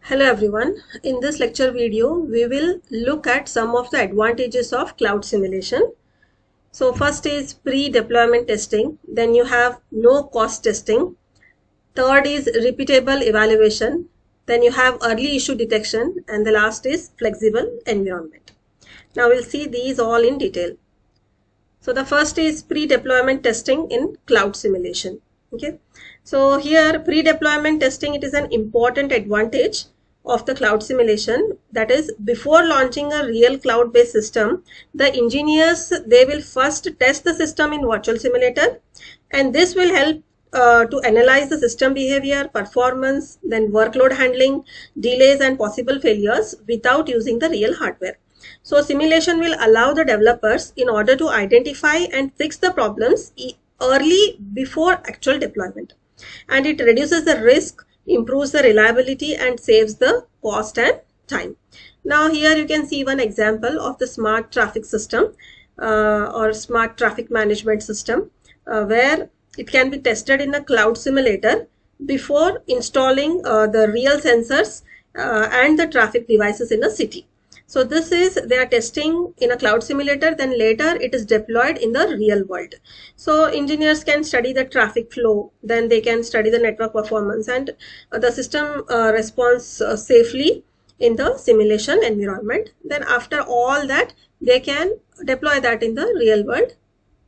Hello everyone. In this lecture video, we will look at some of the advantages of cloud simulation. So first is pre-deployment testing. Then you have no cost testing. Third is repeatable evaluation. Then you have early issue detection. And the last is flexible environment. Now we'll see these all in detail. So the first is pre-deployment testing in cloud simulation. Okay. So here pre-deployment testing, it is an important advantage of the cloud simulation. That is, before launching a real cloud-based system, the engineers, they will first test the system in virtual simulator, and this will help to analyze the system behavior, performance, then workload handling, delays and possible failures without using the real hardware. So simulation will allow the developers in order to identify and fix the problems early before actual deployment, and it reduces the risk, improves the reliability and saves the cost and time. Now here you can see one example of the smart traffic system or smart traffic management system where it can be tested in a cloud simulator before installing the real sensors and the traffic devices in a city. So this is, they are testing in a cloud simulator, then later it is deployed in the real world. So engineers can study the traffic flow, then they can study the network performance and the system response safely in the simulation environment. Then after all that, they can deploy that in the real world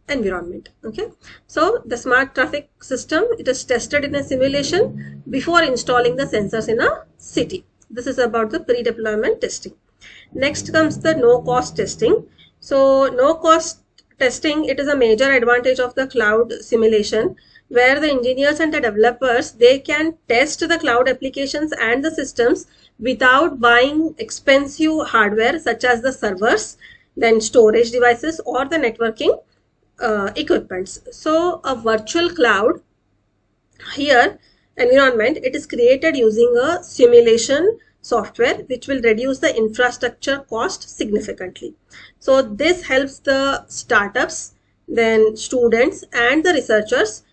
environment. Okay, so the smart traffic system, it is tested in a simulation before installing the sensors in a city. This is about the pre-deployment testing. Next comes the no-cost testing. So no-cost testing, it is a major advantage of the cloud simulation, where the engineers and the developers, they can test the cloud applications and the systems without buying expensive hardware such as the servers, then storage devices or the networking equipments. So a virtual cloud here environment, it is created using a simulation software which will reduce the infrastructure cost significantly. So this helps the startups, then students and the researchers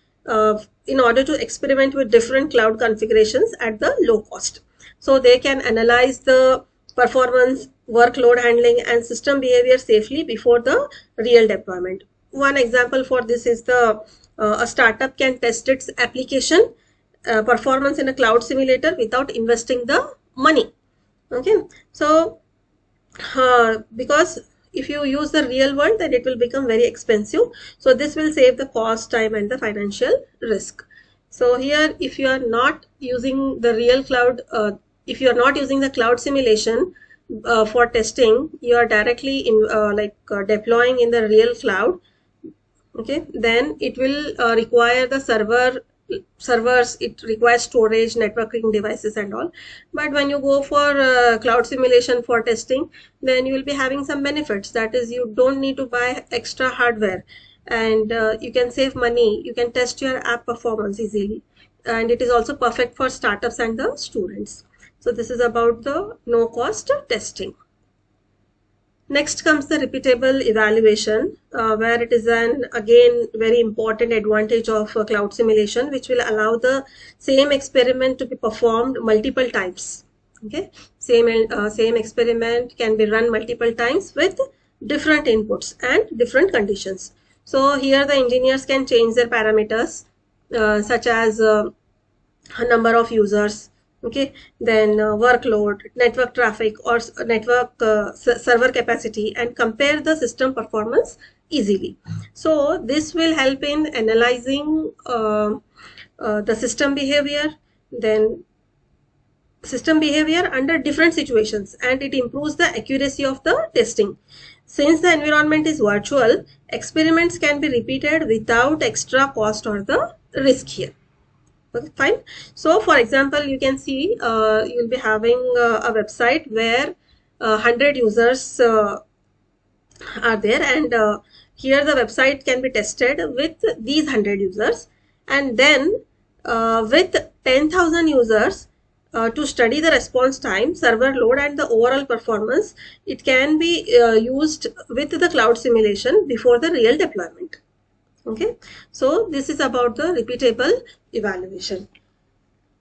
in order to experiment with different cloud configurations at the low cost. So they can analyze the performance, workload handling and system behavior safely before the real deployment. One example for this is the a startup can test its application performance in a cloud simulator without investing the money. Okay, so because if you use the real world, then it will become very expensive. So this will save the cost, time and the financial risk. So here, if you are not using the real cloud, if you are not using the cloud simulation for testing, you are directly in deploying in the real cloud. Okay, then it will require the servers, it requires storage, networking devices and all. But when you go for cloud simulation for testing, then you will be having some benefits. That is, you don't need to buy extra hardware, and you can save money, you can test your app performance easily, and it is also perfect for startups and the students. So this is about the no cost testing. Next comes the repeatable evaluation, where it is an again very important advantage of cloud simulation, which will allow the same experiment to be performed multiple times. Okay, same experiment can be run multiple times with different inputs and different conditions. So here the engineers can change their parameters such as number of users, okay, then workload, network traffic or network server capacity, and compare the system performance easily. So this will help in analyzing the system behavior, then system behavior under different situations, and it improves the accuracy of the testing. Since the environment is virtual, experiments can be repeated without extra cost or the risk here. Okay, fine. So for example, you can see you'll be having a website where 100 users are there, and here the website can be tested with these 100 users, and then with 10,000 users to study the response time, server load and the overall performance, it can be used with the cloud simulation before the real deployment. Okay, so this is about the repeatable evaluation.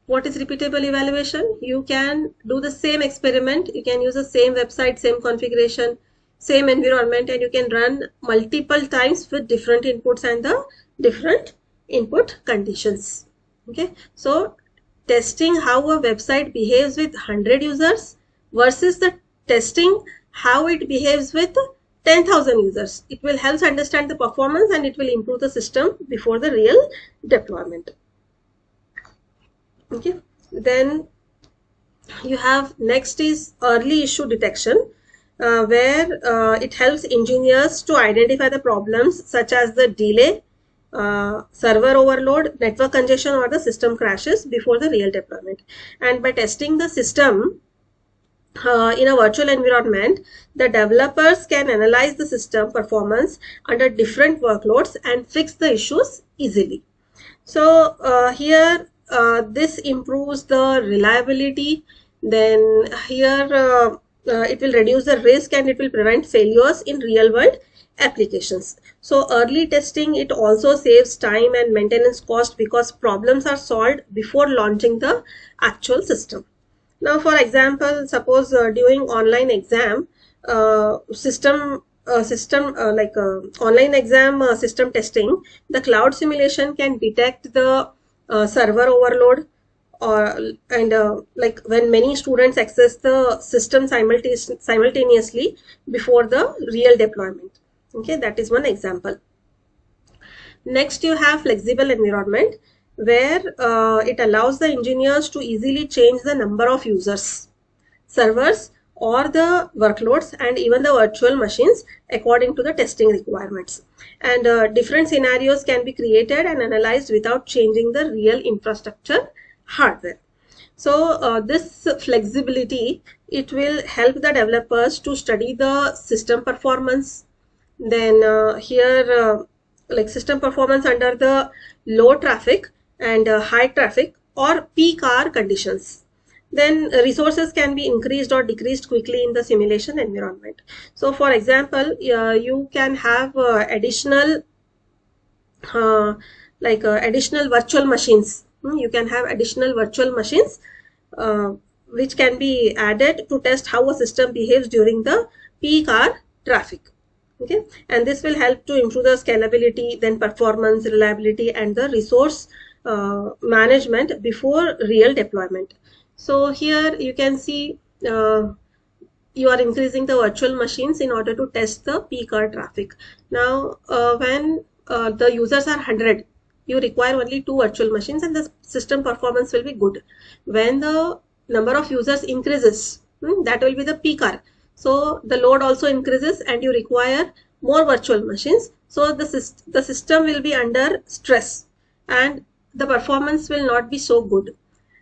What is repeatable evaluation? You can do the same experiment, you can use the same website, same configuration, same environment, and you can run multiple times with different inputs and the different input conditions. Okay, so testing how a website behaves with 100 users versus the testing how it behaves with 10,000 users. It will help understand the performance and it will improve the system before the real deployment. Okay, then you have next is early issue detection, where it helps engineers to identify the problems such as the delay, server overload, network congestion, or the system crashes before the real deployment. And by testing the system in a virtual environment, the developers can analyze the system performance under different workloads and fix the issues easily. So here this improves the reliability. Then here it will reduce the risk and it will prevent failures in real world applications. So early testing, it also saves time and maintenance cost because problems are solved before launching the actual system. Now, for example, suppose during online exam online exam system testing, the cloud simulation can detect the server overload, or like when many students access the system simultaneously before the real deployment. Okay, that is one example. Next, you have flexible environment, where it allows the engineers to easily change the number of users, servers, or the workloads, and even the virtual machines according to the testing requirements. And different scenarios can be created and analyzed without changing the real infrastructure hardware. So this flexibility, it will help the developers to study the system performance. Then like system performance under the low traffic and high traffic or peak hour conditions. Then resources can be increased or decreased quickly in the simulation environment. So for example, you can have additional additional virtual machines. You can have additional virtual machines which can be added to test how a system behaves during the peak hour traffic. Okay, and this will help to improve the scalability, then performance, reliability, and the resource management before real deployment. So here you can see you are increasing the virtual machines in order to test the peak hour traffic. Now when the users are 100, you require only 2 virtual machines and the system performance will be good. When the number of users increases, that will be the peak hour. So the load also increases and you require more virtual machines. So the system will be under stress and the performance will not be so good.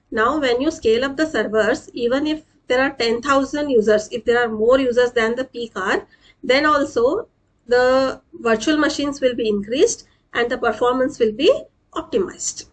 Now when you scale up the servers, even if there are 10,000 users, if there are more users than the peak hour, then also the virtual machines will be increased and the performance will be optimized.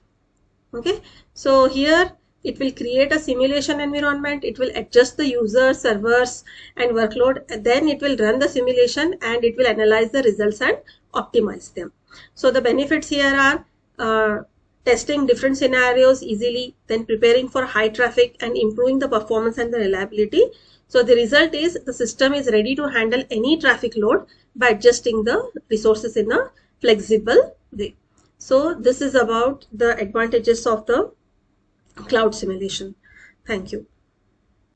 Okay, so here it will create a simulation environment, it will adjust the user, servers, and workload, and then it will run the simulation and it will analyze the results and optimize them. So the benefits here are testing different scenarios easily, then preparing for high traffic and improving the performance and the reliability. So the result is the system is ready to handle any traffic load by adjusting the resources in a flexible way. So this is about the advantages of the cloud simulation. Thank you.